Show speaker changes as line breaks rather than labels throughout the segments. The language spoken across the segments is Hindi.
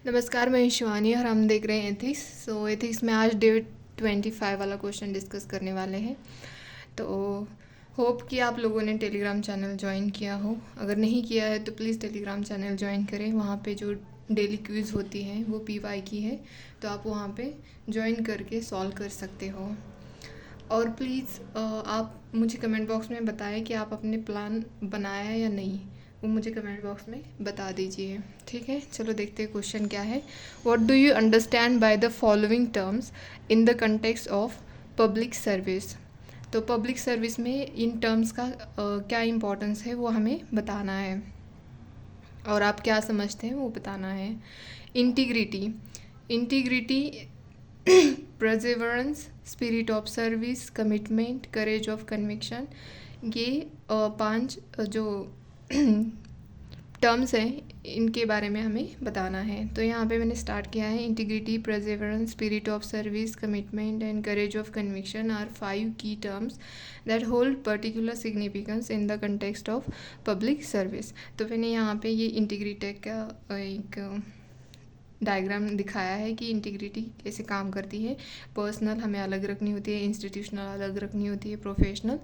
नमस्कार, मैं शिवानी और हम देख रहे हैं एथिक्स। एथिक्स में आज डे 25 वाला क्वेश्चन डिस्कस करने वाले हैं। तो होप कि आप लोगों ने टेलीग्राम चैनल ज्वाइन किया हो। अगर नहीं किया है तो प्लीज़ टेलीग्राम चैनल ज्वाइन करें। वहाँ पे जो डेली क्विज़ होती हैं वो PY की है, तो आप वहाँ पे ज्वाइन करके सॉल्व कर सकते हो। और प्लीज़ आप मुझे कमेंट बॉक्स में बताएं कि आप अपने प्लान बनाया है या नहीं, वो मुझे कमेंट बॉक्स में बता दीजिए। ठीक है, चलो देखते हैं क्वेश्चन क्या है। What do you understand by the following terms in the context of public service. तो पब्लिक सर्विस में इन टर्म्स का क्या इम्पोर्टेंस है वो हमें बताना है, और आप क्या समझते हैं वो बताना है। Integrity, integrity perseverance, spirit of service, commitment, courage of conviction, ये 5 जो टर्म्स हैं इनके बारे में हमें बताना है। तो यहाँ पे मैंने स्टार्ट किया है। Integrity, perseverance, spirit of service, commitment and courage of conviction are 5 key terms that hold particular significance in the context of public service. तो मैंने यहाँ पे ये इंटीग्रिटी का एक डायग्राम दिखाया है कि इंटीग्रिटी कैसे काम करती है। पर्सनल हमें अलग रखनी होती है, इंस्टीट्यूशनल अलग रखनी होती है, प्रोफेशनल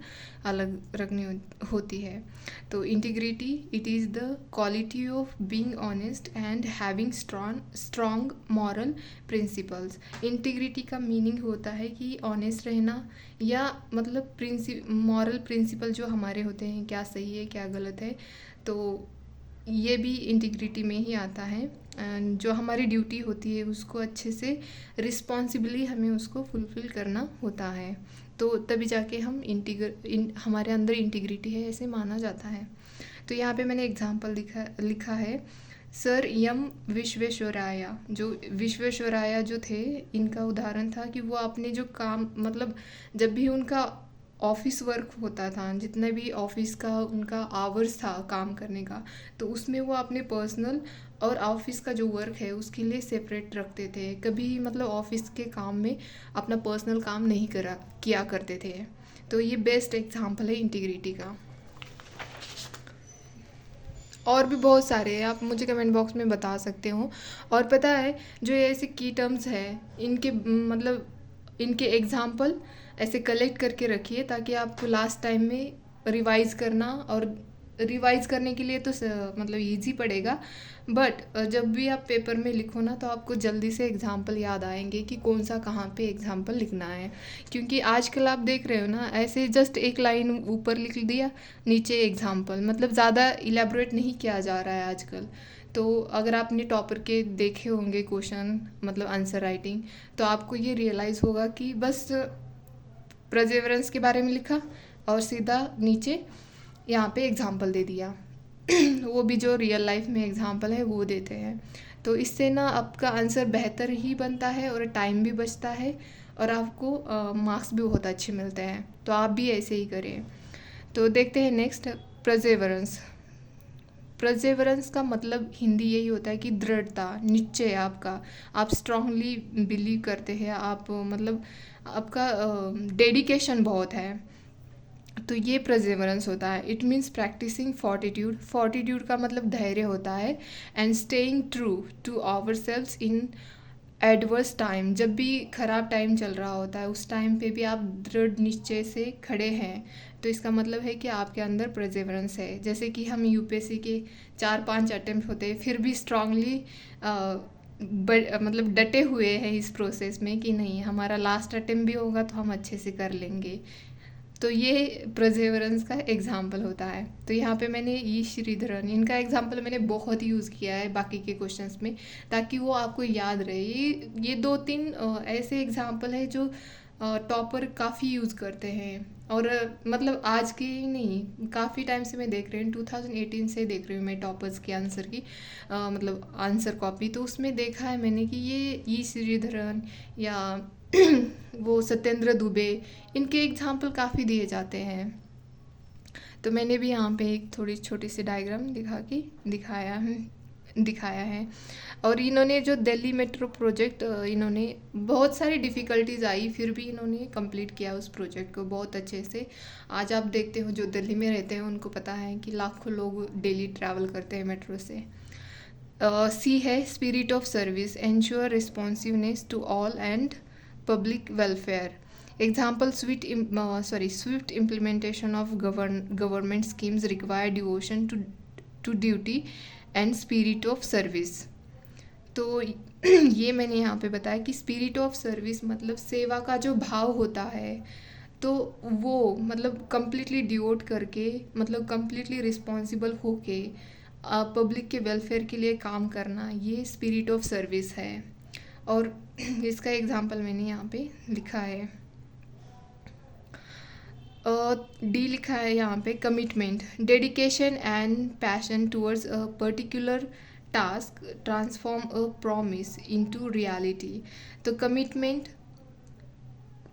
अलग रखनी होती है। तो integrity it is the quality of being honest and having strong moral principles. Integrity का मीनिंग होता है कि ऑनेस्ट रहना, या मतलब मॉरल प्रिंसिपल जो हमारे होते हैं, क्या सही है क्या गलत है, तो ये भी इंटीग्रिटी में ही आता है। एंड जो हमारी ड्यूटी होती है उसको अच्छे से रिस्पॉन्सिबली हमें उसको फुलफ़िल करना होता है, तो तभी जाके हम हमारे अंदर इंटीग्रिटी है ऐसे माना जाता है। तो यहाँ पे मैंने एग्जांपल लिखा है। सर विश्वेश्वराया, जो विश्वेश्वराया जो थे, इनका उदाहरण था कि वो अपने जो काम, मतलब जब भी उनका ऑफिस वर्क होता था, जितना भी ऑफिस का उनका आवर्स था काम करने का, तो उसमें वो अपने पर्सनल और ऑफिस का जो वर्क है उसके लिए सेपरेट रखते थे। कभी मतलब ऑफिस के काम में अपना पर्सनल काम नहीं किया करते थे। तो ये बेस्ट एग्जांपल है इंटीग्रिटी का। और भी बहुत सारे हैं, आप मुझे कमेंट बॉक्स में बता सकते हो। और पता है, जो ये ऐसे की टर्म्स है, इनके मतलब इनके एग्जाम्पल ऐसे कलेक्ट करके रखिए, ताकि आपको लास्ट टाइम में रिवाइज करना, और रिवाइज करने के लिए तो मतलब इजी पड़ेगा, बट जब भी आप पेपर में लिखो ना, तो आपको जल्दी से एग्जाम्पल याद आएंगे कि कौन सा कहाँ पे एग्जाम्पल लिखना है। क्योंकि आजकल आप देख रहे हो ना, ऐसे जस्ट एक लाइन ऊपर लिख दिया, नीचे एग्जाम्पल, मतलब ज़्यादा इलेबोरेट नहीं किया जा रहा है आजकल। तो अगर आपने टॉपर के देखे होंगे क्वेश्चन, मतलब आंसर राइटिंग, तो आपको ये रियलाइज़ होगा कि बस परसेवरेंस के बारे में लिखा और सीधा नीचे यहाँ पे एग्जाम्पल दे दिया। वो भी जो रियल लाइफ में एग्जाम्पल है वो देते हैं। तो इससे ना आपका आंसर बेहतर ही बनता है, और टाइम भी बचता है, और आपको मार्क्स भी बहुत अच्छे मिलते हैं। तो आप भी ऐसे ही करें। तो देखते हैं नेक्स्ट, परसेवरेंस। परसेवरेंस का मतलब हिंदी यही होता है कि दृढ़ता, निश्चय आपका, आप स्ट्रांगली बिलीव करते हैं, आप मतलब आपका डेडिकेशन बहुत है, तो ये परसेवरेंस होता है। It means practising fortitude, fortitude का मतलब धैर्य होता है, and staying true to our selves in adverse time. जब भी खराब टाइम चल रहा होता है उस टाइम पे भी आप दृढ़ निश्चय से खड़े हैं, तो इसका मतलब है कि आपके अंदर परसेवरेंस है। जैसे कि हम UPSC के 4-5 अटेम्प्ट होते हैं, फिर भी स्ट्रांगली मतलब डटे हुए हैं इस प्रोसेस में कि नहीं, हमारा लास्ट अटेम्प्ट भी होगा तो हम अच्छे से कर लेंगे। तो ये परसेवरेंस का एग्जाम्पल होता है। तो यहाँ पे मैंने ई श्रीधरन, इनका एग्जाम्पल मैंने बहुत यूज़ किया है बाकी के क्वेश्चंस में, ताकि वो आपको याद रहे। ये 2-3 ऐसे एग्जाम्पल है जो टॉपर काफ़ी यूज़ करते हैं, और मतलब आज के ही नहीं, काफ़ी टाइम से मैं देख रही हूँ, 2018 से देख रही हूँ मैं टॉपर्स के आंसर की मतलब आंसर कॉपी। तो उसमें देखा है मैंने कि ये ई श्रीधरन या वो सत्येंद्र दुबे, इनके एग्जाम्पल काफ़ी दिए जाते हैं। तो मैंने भी यहाँ पे एक थोड़ी छोटी सी डायग्राम दिखाया है। और इन्होंने जो दिल्ली मेट्रो प्रोजेक्ट, इन्होंने बहुत सारी डिफ़िकल्टीज आई, फिर भी इन्होंने कंप्लीट किया उस प्रोजेक्ट को बहुत अच्छे से। आज आप देखते हो जो दिल्ली में रहते हैं उनको पता है कि लाखों लोग डेली ट्रैवल करते हैं मेट्रो से। सी है spirit of service, ensure responsiveness to all and public welfare. Example, swift implementation of government schemes require devotion to duty and spirit of service. तो ये मैंने यहाँ पे बताया कि स्पिरिट ऑफ सर्विस मतलब सेवा का जो भाव होता है, तो वो मतलब कम्प्लीटली डिवोट करके, मतलब कम्प्लीटली रिस्पॉन्सिबल होके पब्लिक के वेलफेयर के लिए काम करना, ये स्पिरिट ऑफ सर्विस है. और इसका एग्जांपल मैंने यहाँ पे लिखा है. डी लिखा है यहाँ पे, commitment, dedication and passion towards a particular task transform a promise into reality. तो कमिटमेंट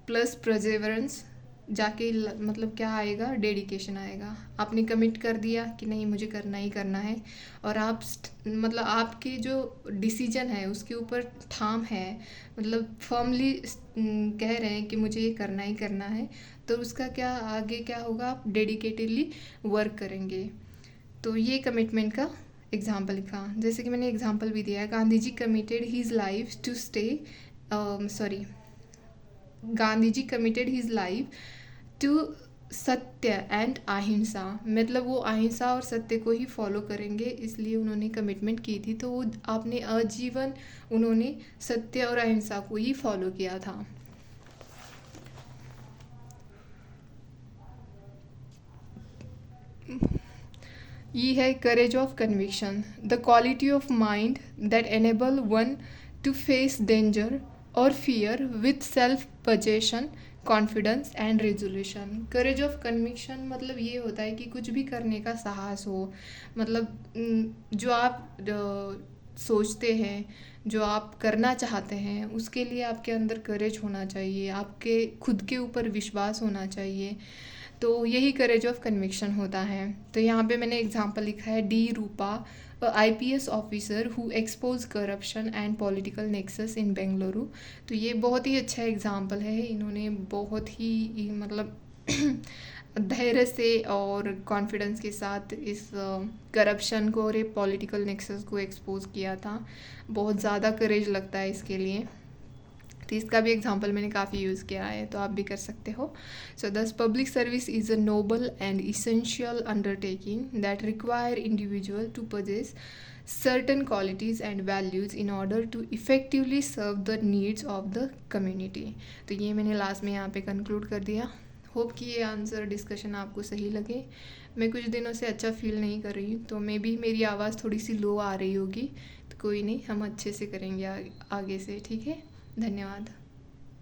प्लस परसेवरेंस जाके मतलब क्या आएगा, डेडिकेशन आएगा. आपने कमिट कर दिया कि नहीं मुझे करना ही करना है, और आप मतलब आपके जो डिसीजन है उसके ऊपर ठाम है, मतलब फर्मली कह रहे हैं कि मुझे ये करना ही करना है, तो उसका क्या आगे क्या होगा, आप डेडिकेटेडली वर्क करेंगे. तो ये कमिटमेंट का एग्जाम्पल लिखा. जैसे कि मैंने एग्जाम्पल भी दिया है, Gandhi ji committed his life to stay Gandhi ji committed his life to satya and ahimsa. मतलब वो अहिंसा और सत्य को ही फॉलो करेंगे, इसलिए उन्होंने कमिटमेंट की थी. तो वो आपने आजीवन उन्होंने सत्य और अहिंसा को ही फॉलो किया था. ये है courage of conviction, the quality of mind that enable one to face danger और fear with self possession, confidence and resolution. Courage of conviction मतलब ये होता है कि कुछ भी करने का साहस हो, मतलब जो आप सोचते हैं, जो आप करना चाहते हैं, उसके लिए आपके अंदर करेज होना चाहिए, आपके खुद के ऊपर विश्वास होना चाहिए. तो यही करेज ऑफ कन्विक्शन होता है. तो यहाँ पे मैंने एग्जांपल लिखा है, D Rupa, IPS officer who expose corruption and political nexus in Bengaluru. तो ये बहुत ही अच्छा एग्जांपल है. इन्होंने बहुत ही मतलब धैर्य से और कॉन्फिडेंस के साथ इस करप्शन को और ये पॉलिटिकल नेक्सस को एक्सपोज किया था. बहुत ज़्यादा करेज लगता है इसके लिए. तो इसका भी एग्जांपल मैंने काफ़ी यूज़ किया है, तो आप भी कर सकते हो. So thus public service is a noble and essential undertaking that require individual to possess certain qualities and values in order to effectively serve the needs of the community. तो ये मैंने लास्ट में यहाँ पे कंक्लूड कर दिया. होप कि ये आंसर डिस्कशन आपको सही लगे. मैं कुछ दिनों से अच्छा फील नहीं कर रही हूँ, तो मे बी मेरी आवाज़ थोड़ी सी लो आ रही होगी, तो कोई नहीं, हम अच्छे से करेंगे आगे से. ठीक है, धन्यवाद.